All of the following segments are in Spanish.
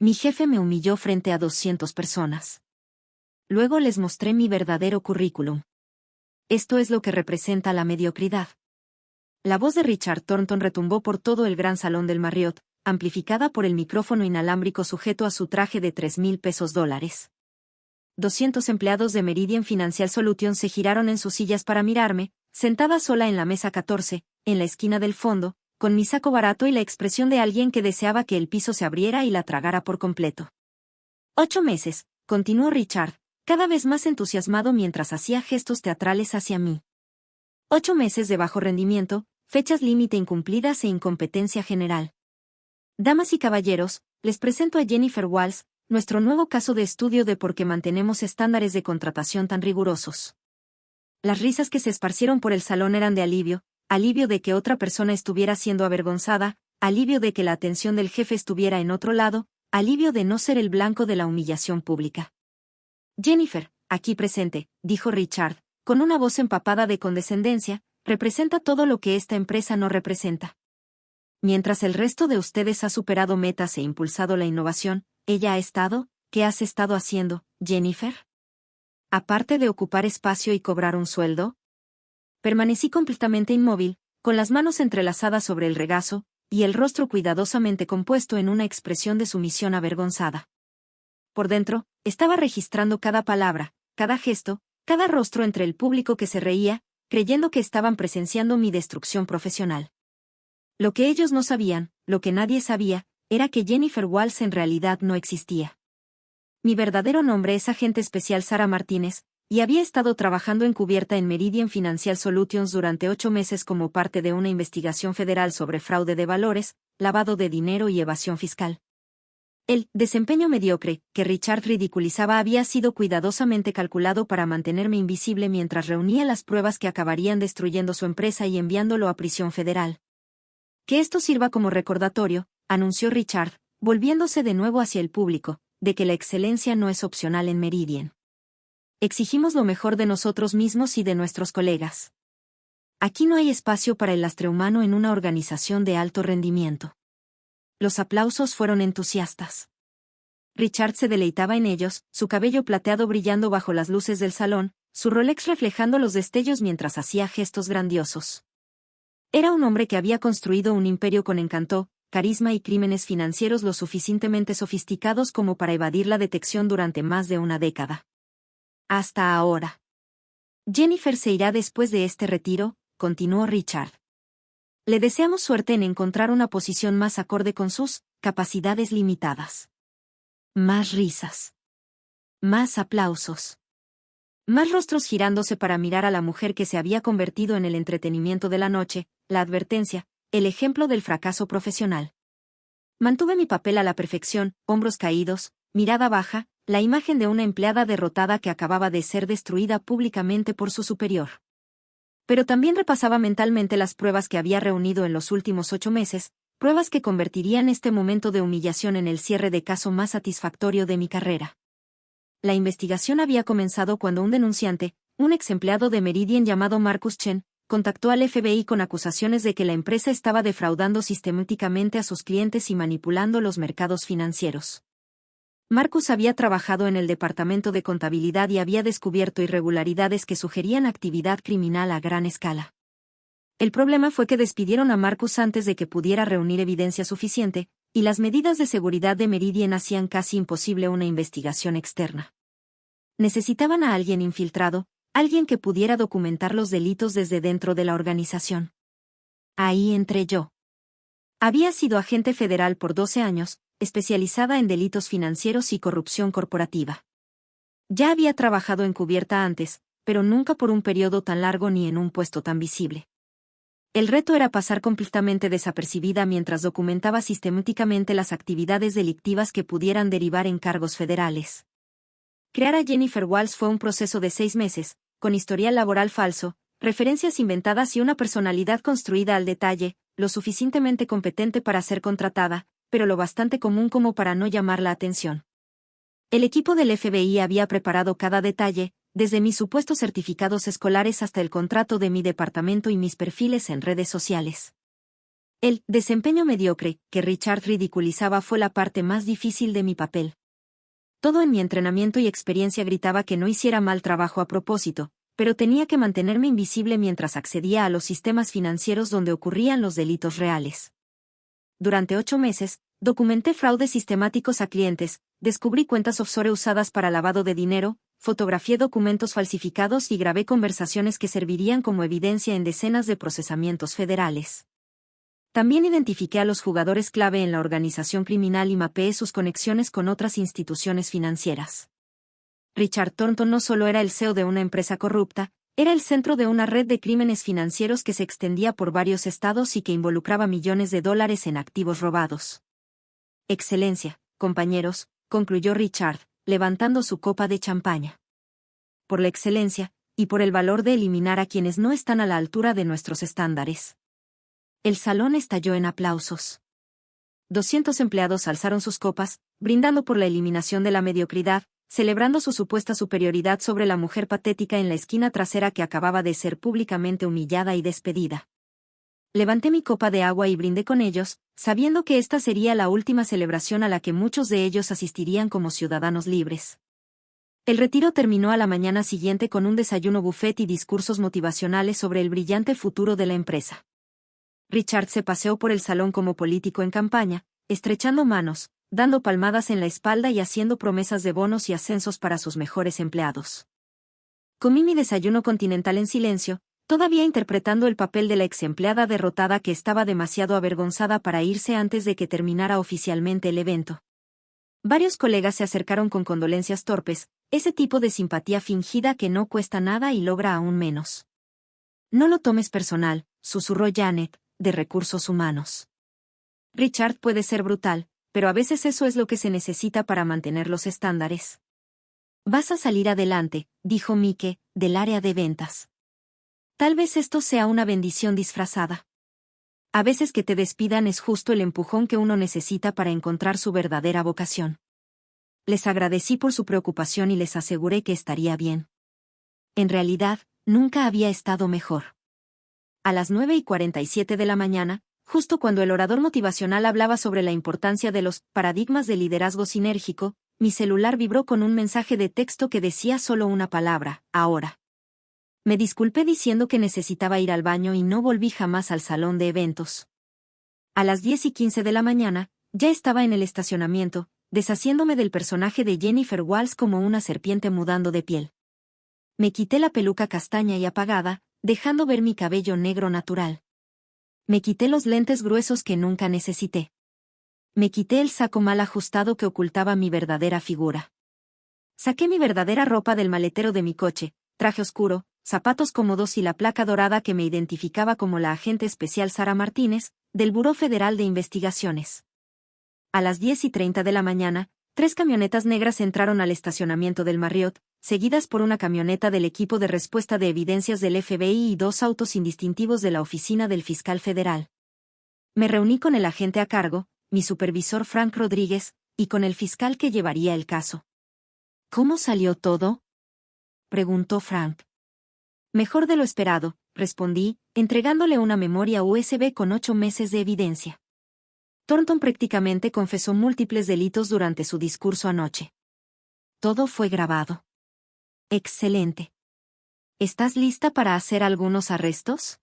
Mi jefe me humilló frente a 200 personas. Luego les mostré mi verdadero currículum. Esto es lo que representa la mediocridad. La voz de Richard Thornton retumbó por todo el gran salón del Marriott, amplificada por el micrófono inalámbrico sujeto a su traje de $3,000. 200 empleados de Meridian Financial Solutions se giraron en sus sillas para mirarme, sentada sola en la mesa 14, en la esquina del fondo, con mi saco barato y la expresión de alguien que deseaba que el piso se abriera y la tragara por completo. 8 meses, continuó Richard, cada vez más entusiasmado mientras hacía gestos teatrales hacia mí. 8 meses de bajo rendimiento, fechas límite incumplidas e incompetencia general. Damas y caballeros, les presento a Jennifer Walls, nuestro nuevo caso de estudio de por qué mantenemos estándares de contratación tan rigurosos. Las risas que se esparcieron por el salón eran de alivio de que otra persona estuviera siendo avergonzada, alivio de que la atención del jefe estuviera en otro lado, alivio de no ser el blanco de la humillación pública. Jennifer, aquí presente, dijo Richard, con una voz empapada de condescendencia, representa todo lo que esta empresa no representa. Mientras el resto de ustedes ha superado metas e impulsado la innovación, ella ha estado, ¿qué has estado haciendo, Jennifer? Aparte de ocupar espacio y cobrar un sueldo. Permanecí completamente inmóvil, con las manos entrelazadas sobre el regazo, y el rostro cuidadosamente compuesto en una expresión de sumisión avergonzada. Por dentro, estaba registrando cada palabra, cada gesto, cada rostro entre el público que se reía, creyendo que estaban presenciando mi destrucción profesional. Lo que ellos no sabían, lo que nadie sabía, era que Jennifer Walls en realidad no existía. Mi verdadero nombre es agente especial Sara Martínez, y había estado trabajando encubierta en Meridian Financial Solutions durante 8 meses como parte de una investigación federal sobre fraude de valores, lavado de dinero y evasión fiscal. El desempeño mediocre, que Richard ridiculizaba, había sido cuidadosamente calculado para mantenerme invisible mientras reunía las pruebas que acabarían destruyendo su empresa y enviándolo a prisión federal. Que esto sirva como recordatorio, anunció Richard, volviéndose de nuevo hacia el público, de que la excelencia no es opcional en Meridian. Exigimos lo mejor de nosotros mismos y de nuestros colegas. Aquí no hay espacio para el lastre humano en una organización de alto rendimiento. Los aplausos fueron entusiastas. Richard se deleitaba en ellos, su cabello plateado brillando bajo las luces del salón, su Rolex reflejando los destellos mientras hacía gestos grandiosos. Era un hombre que había construido un imperio con encanto, carisma y crímenes financieros lo suficientemente sofisticados como para evadir la detección durante más de una década. Hasta ahora. Jennifer se irá después de este retiro, continuó Richard. Le deseamos suerte en encontrar una posición más acorde con sus capacidades limitadas. Más risas. Más aplausos. Más rostros girándose para mirar a la mujer que se había convertido en el entretenimiento de la noche, la advertencia, el ejemplo del fracaso profesional. Mantuve mi papel a la perfección, hombros caídos, mirada baja, la imagen de una empleada derrotada que acababa de ser destruida públicamente por su superior. Pero también repasaba mentalmente las pruebas que había reunido en los últimos 8 meses, pruebas que convertirían este momento de humillación en el cierre de caso más satisfactorio de mi carrera. La investigación había comenzado cuando un denunciante, un ex empleado de Meridian llamado Marcus Chen, contactó al FBI con acusaciones de que la empresa estaba defraudando sistemáticamente a sus clientes y manipulando los mercados financieros. Marcus había trabajado en el departamento de contabilidad y había descubierto irregularidades que sugerían actividad criminal a gran escala. El problema fue que despidieron a Marcus antes de que pudiera reunir evidencia suficiente, y las medidas de seguridad de Meridian hacían casi imposible una investigación externa. Necesitaban a alguien infiltrado, alguien que pudiera documentar los delitos desde dentro de la organización. Ahí entré yo. Había sido agente federal por 12 años, especializada en delitos financieros y corrupción corporativa. Ya había trabajado encubierta antes, pero nunca por un periodo tan largo ni en un puesto tan visible. El reto era pasar completamente desapercibida mientras documentaba sistemáticamente las actividades delictivas que pudieran derivar en cargos federales. Crear a Jennifer Walls fue un proceso de 6 meses, con historial laboral falso, referencias inventadas y una personalidad construida al detalle, lo suficientemente competente para ser contratada, pero lo bastante común como para no llamar la atención. El equipo del FBI había preparado cada detalle, desde mis supuestos certificados escolares hasta el contrato de mi departamento y mis perfiles en redes sociales. El desempeño mediocre que Richard ridiculizaba fue la parte más difícil de mi papel. Todo en mi entrenamiento y experiencia gritaba que no hiciera mal trabajo a propósito, pero tenía que mantenerme invisible mientras accedía a los sistemas financieros donde ocurrían los delitos reales. Durante 8 meses, documenté fraudes sistemáticos a clientes, descubrí cuentas offshore usadas para lavado de dinero, fotografié documentos falsificados y grabé conversaciones que servirían como evidencia en decenas de procesamientos federales. También identifiqué a los jugadores clave en la organización criminal y mapeé sus conexiones con otras instituciones financieras. Richard Thornton no solo era el CEO de una empresa corrupta, era el centro de una red de crímenes financieros que se extendía por varios estados y que involucraba millones de dólares en activos robados. Excelencia, compañeros, concluyó Richard, levantando su copa de champaña. Por la excelencia, y por el valor de eliminar a quienes no están a la altura de nuestros estándares. El salón estalló en aplausos. 200 empleados alzaron sus copas, brindando por la eliminación de la mediocridad, celebrando su supuesta superioridad sobre la mujer patética en la esquina trasera que acababa de ser públicamente humillada y despedida. Levanté mi copa de agua y brindé con ellos, sabiendo que esta sería la última celebración a la que muchos de ellos asistirían como ciudadanos libres. El retiro terminó a la mañana siguiente con un desayuno buffet y discursos motivacionales sobre el brillante futuro de la empresa. Richard se paseó por el salón como político en campaña, estrechando manos, dando palmadas en la espalda y haciendo promesas de bonos y ascensos para sus mejores empleados. Comí mi desayuno continental en silencio, todavía interpretando el papel de la ex empleada derrotada que estaba demasiado avergonzada para irse antes de que terminara oficialmente el evento. Varios colegas se acercaron con condolencias torpes, ese tipo de simpatía fingida que no cuesta nada y logra aún menos. No lo tomes personal, susurró Janet, de Recursos Humanos. Richard puede ser brutal, pero a veces eso es lo que se necesita para mantener los estándares. Vas a salir adelante, dijo Mike, del área de ventas. Tal vez esto sea una bendición disfrazada. A veces que te despidan es justo el empujón que uno necesita para encontrar su verdadera vocación. Les agradecí por su preocupación y les aseguré que estaría bien. En realidad, nunca había estado mejor. A las 9:47 de la mañana, justo cuando el orador motivacional hablaba sobre la importancia de los paradigmas de liderazgo sinérgico, mi celular vibró con un mensaje de texto que decía solo una palabra: ahora. Me disculpé diciendo que necesitaba ir al baño y no volví jamás al salón de eventos. A las 10:15 de la mañana, ya estaba en el estacionamiento, deshaciéndome del personaje de Jennifer Walsh como una serpiente mudando de piel. Me quité la peluca castaña y apagada, dejando ver mi cabello negro natural. Me quité los lentes gruesos que nunca necesité. Me quité el saco mal ajustado que ocultaba mi verdadera figura. Saqué mi verdadera ropa del maletero de mi coche, traje oscuro, zapatos cómodos y la placa dorada que me identificaba como la agente especial Sara Martínez, del Buró Federal de Investigaciones. A las 10:30 de la mañana, 3 camionetas negras entraron al estacionamiento del Marriott, seguidas por una camioneta del equipo de respuesta de evidencias del FBI y 2 autos indistintivos de la oficina del fiscal federal. Me reuní con el agente a cargo, mi supervisor Frank Rodríguez, y con el fiscal que llevaría el caso. ¿Cómo salió todo?, preguntó Frank. Mejor de lo esperado, respondí, entregándole una memoria USB con 8 meses de evidencia. Thornton prácticamente confesó múltiples delitos durante su discurso anoche. Todo fue grabado. Excelente. ¿Estás lista para hacer algunos arrestos?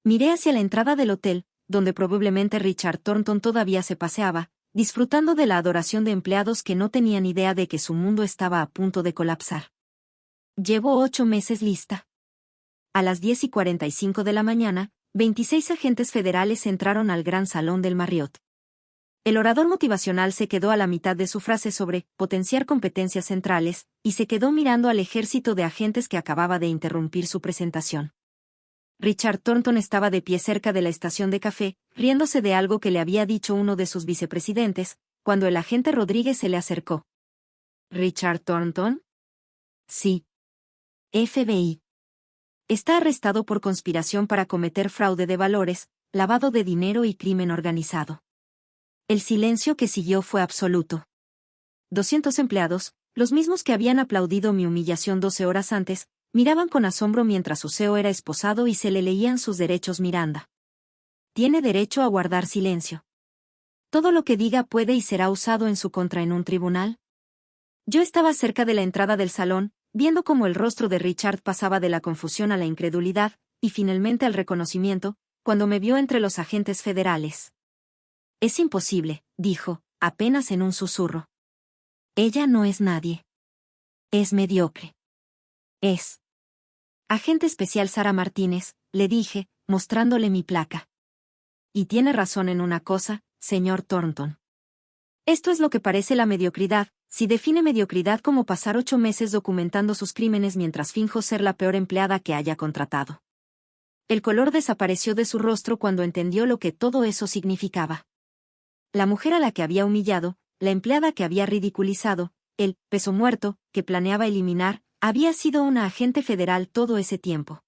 Miré hacia la entrada del hotel, donde probablemente Richard Thornton todavía se paseaba, disfrutando de la adoración de empleados que no tenían idea de que su mundo estaba a punto de colapsar. Llevo 8 meses lista. A las 10:45 de la mañana, 26 agentes federales entraron al gran salón del Marriott. El orador motivacional se quedó a la mitad de su frase sobre potenciar competencias centrales, y se quedó mirando al ejército de agentes que acababa de interrumpir su presentación. Richard Thornton estaba de pie cerca de la estación de café, riéndose de algo que le había dicho uno de sus vicepresidentes, cuando el agente Rodríguez se le acercó. ¿Richard Thornton? Sí. FBI. Está arrestado por conspiración para cometer fraude de valores, lavado de dinero y crimen organizado. El silencio que siguió fue absoluto. 200 empleados, los mismos que habían aplaudido mi humillación 12 horas antes, miraban con asombro mientras su CEO era esposado y se le leían sus derechos Miranda. tiene derecho a guardar silencio. Todo lo que diga puede y será usado en su contra en un tribunal. Yo estaba cerca de la entrada del salón, viendo cómo el rostro de Richard pasaba de la confusión a la incredulidad, y finalmente al reconocimiento, cuando me vio entre los agentes federales. Es imposible, dijo, apenas en un susurro. Ella no es nadie. Es mediocre. Es. Agente especial Sara Martínez, le dije, mostrándole mi placa. Y tiene razón en una cosa, señor Thornton. Esto es lo que parece la mediocridad, si define mediocridad como pasar 8 meses documentando sus crímenes mientras finjo ser la peor empleada que haya contratado. El color desapareció de su rostro cuando entendió lo que todo eso significaba. La mujer a la que había humillado, la empleada que había ridiculizado, el peso muerto, que planeaba eliminar, había sido una agente federal todo ese tiempo.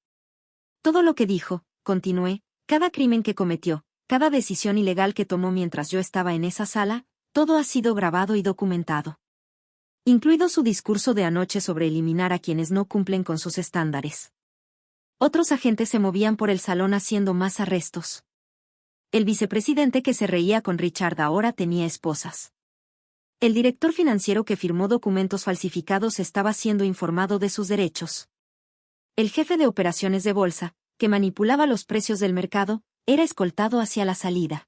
Todo lo que dijo, continué, cada crimen que cometió, cada decisión ilegal que tomó mientras yo estaba en esa sala, todo ha sido grabado y documentado. Incluido su discurso de anoche sobre eliminar a quienes no cumplen con sus estándares. Otros agentes se movían por el salón haciendo más arrestos. El vicepresidente que se reía con Richard ahora tenía esposas. El director financiero que firmó documentos falsificados estaba siendo informado de sus derechos. El jefe de operaciones de bolsa, que manipulaba los precios del mercado, era escoltado hacia la salida.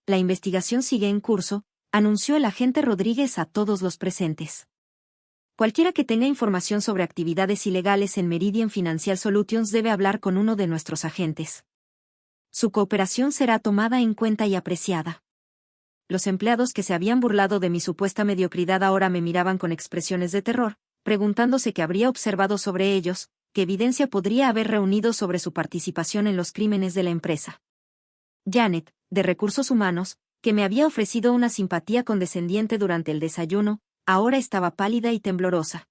La investigación sigue en curso, anunció el agente Rodríguez a todos los presentes. Cualquiera que tenga información sobre actividades ilegales en Meridian Financial Solutions debe hablar con uno de nuestros agentes. Su cooperación será tomada en cuenta y apreciada. Los empleados que se habían burlado de mi supuesta mediocridad ahora me miraban con expresiones de terror, preguntándose qué habría observado sobre ellos, qué evidencia podría haber reunido sobre su participación en los crímenes de la empresa. Janet, de Recursos Humanos, que me había ofrecido una simpatía condescendiente durante el desayuno, ahora estaba pálida y temblorosa.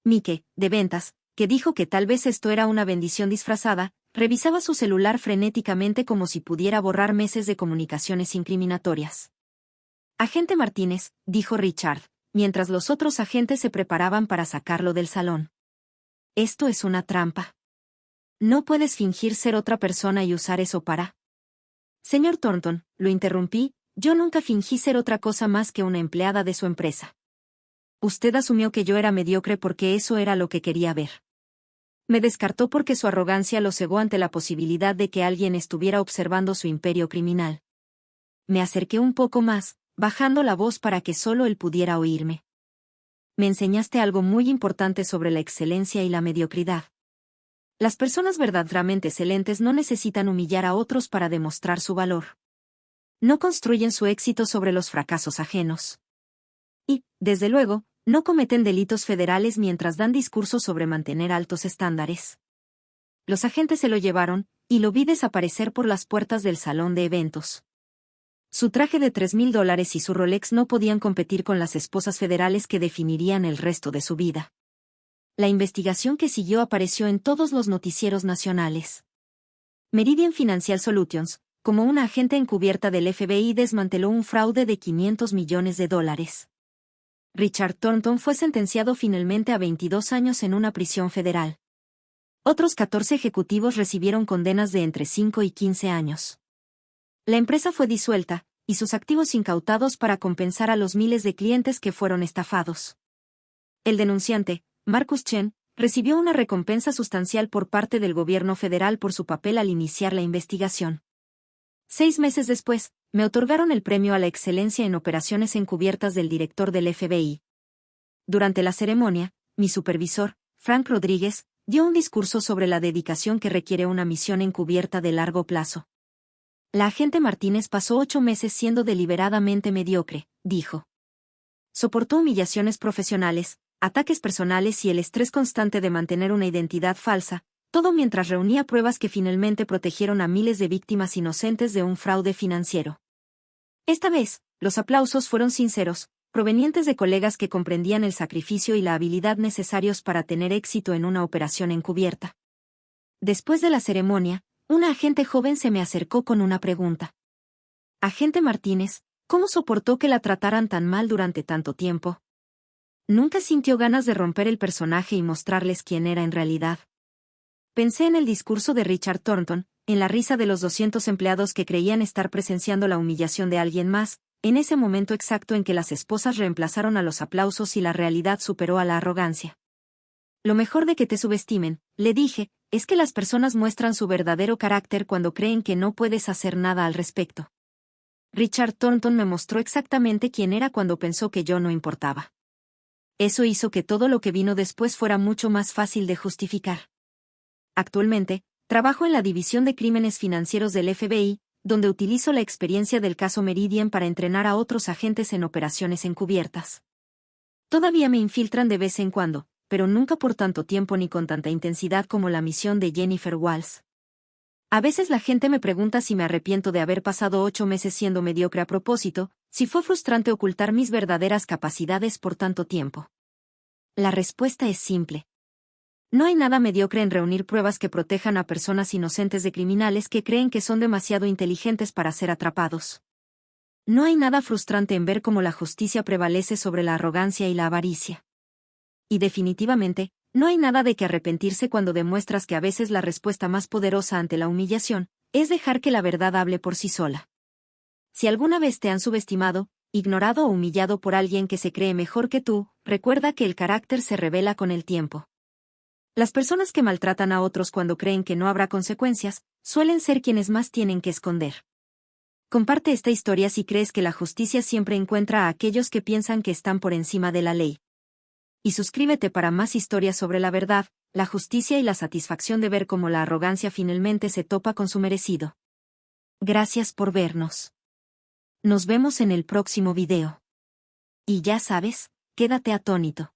Mike, de Ventas, que dijo que tal vez esto era una bendición disfrazada, revisaba su celular frenéticamente como si pudiera borrar meses de comunicaciones incriminatorias. Agente Martínez, dijo Richard, mientras los otros agentes se preparaban para sacarlo del salón. Esto es una trampa. No puedes fingir ser otra persona y usar eso para... Señor Thornton, lo interrumpí, yo nunca fingí ser otra cosa más que una empleada de su empresa. Usted asumió que yo era mediocre porque eso era lo que quería ver. Me descartó porque su arrogancia lo cegó ante la posibilidad de que alguien estuviera observando su imperio criminal. Me acerqué un poco más, bajando la voz para que solo él pudiera oírme. Me enseñaste algo muy importante sobre la excelencia y la mediocridad. Las personas verdaderamente excelentes no necesitan humillar a otros para demostrar su valor. No construyen su éxito sobre los fracasos ajenos. Y, desde luego, no cometen delitos federales mientras dan discursos sobre mantener altos estándares. Los agentes se lo llevaron, y lo vi desaparecer por las puertas del salón de eventos. Su traje de $3,000 y su Rolex no podían competir con las esposas federales que definirían el resto de su vida. La investigación que siguió apareció en todos los noticieros nacionales. Meridian Financial Solutions, como una agente encubierta del FBI, desmanteló un fraude de $500 millones. Richard Thornton fue sentenciado finalmente a 22 años en una prisión federal. Otros 14 ejecutivos recibieron condenas de entre 5 y 15 años. La empresa fue disuelta, y sus activos incautados para compensar a los miles de clientes que fueron estafados. El denunciante, Marcus Chen, recibió una recompensa sustancial por parte del gobierno federal por su papel al iniciar la investigación. 6 meses después, me otorgaron el premio a la excelencia en operaciones encubiertas del director del FBI. Durante la ceremonia, mi supervisor, Frank Rodríguez, dio un discurso sobre la dedicación que requiere una misión encubierta de largo plazo. La agente Martínez pasó 8 meses siendo deliberadamente mediocre, dijo. Soportó humillaciones profesionales, ataques personales y el estrés constante de mantener una identidad falsa, todo mientras reunía pruebas que finalmente protegieron a miles de víctimas inocentes de un fraude financiero. Esta vez, los aplausos fueron sinceros, provenientes de colegas que comprendían el sacrificio y la habilidad necesarios para tener éxito en una operación encubierta. Después de la ceremonia, una agente joven se me acercó con una pregunta. Agente Martínez, ¿cómo soportó que la trataran tan mal durante tanto tiempo? ¿Nunca sintió ganas de romper el personaje y mostrarles quién era en realidad? Pensé en el discurso de Richard Thornton, en la risa de los 200 empleados que creían estar presenciando la humillación de alguien más, en ese momento exacto en que las esposas reemplazaron a los aplausos y la realidad superó a la arrogancia. Lo mejor de que te subestimen, le dije, es que las personas muestran su verdadero carácter cuando creen que no puedes hacer nada al respecto. Richard Thornton me mostró exactamente quién era cuando pensó que yo no importaba. Eso hizo que todo lo que vino después fuera mucho más fácil de justificar. Actualmente, trabajo en la División de Crímenes Financieros del FBI, donde utilizo la experiencia del caso Meridian para entrenar a otros agentes en operaciones encubiertas. Todavía me infiltran de vez en cuando, pero nunca por tanto tiempo ni con tanta intensidad como la misión de Jennifer Walls. A veces la gente me pregunta si me arrepiento de haber pasado 8 meses siendo mediocre a propósito, si fue frustrante ocultar mis verdaderas capacidades por tanto tiempo. La respuesta es simple. No hay nada mediocre en reunir pruebas que protejan a personas inocentes de criminales que creen que son demasiado inteligentes para ser atrapados. No hay nada frustrante en ver cómo la justicia prevalece sobre la arrogancia y la avaricia. Y definitivamente, no hay nada de que arrepentirse cuando demuestras que a veces la respuesta más poderosa ante la humillación es dejar que la verdad hable por sí sola. Si alguna vez te han subestimado, ignorado o humillado por alguien que se cree mejor que tú, recuerda que el carácter se revela con el tiempo. Las personas que maltratan a otros cuando creen que no habrá consecuencias, suelen ser quienes más tienen que esconder. Comparte esta historia si crees que la justicia siempre encuentra a aquellos que piensan que están por encima de la ley. Y suscríbete para más historias sobre la verdad, la justicia y la satisfacción de ver cómo la arrogancia finalmente se topa con su merecido. Gracias por vernos. Nos vemos en el próximo video. Y ya sabes, quédate atónito.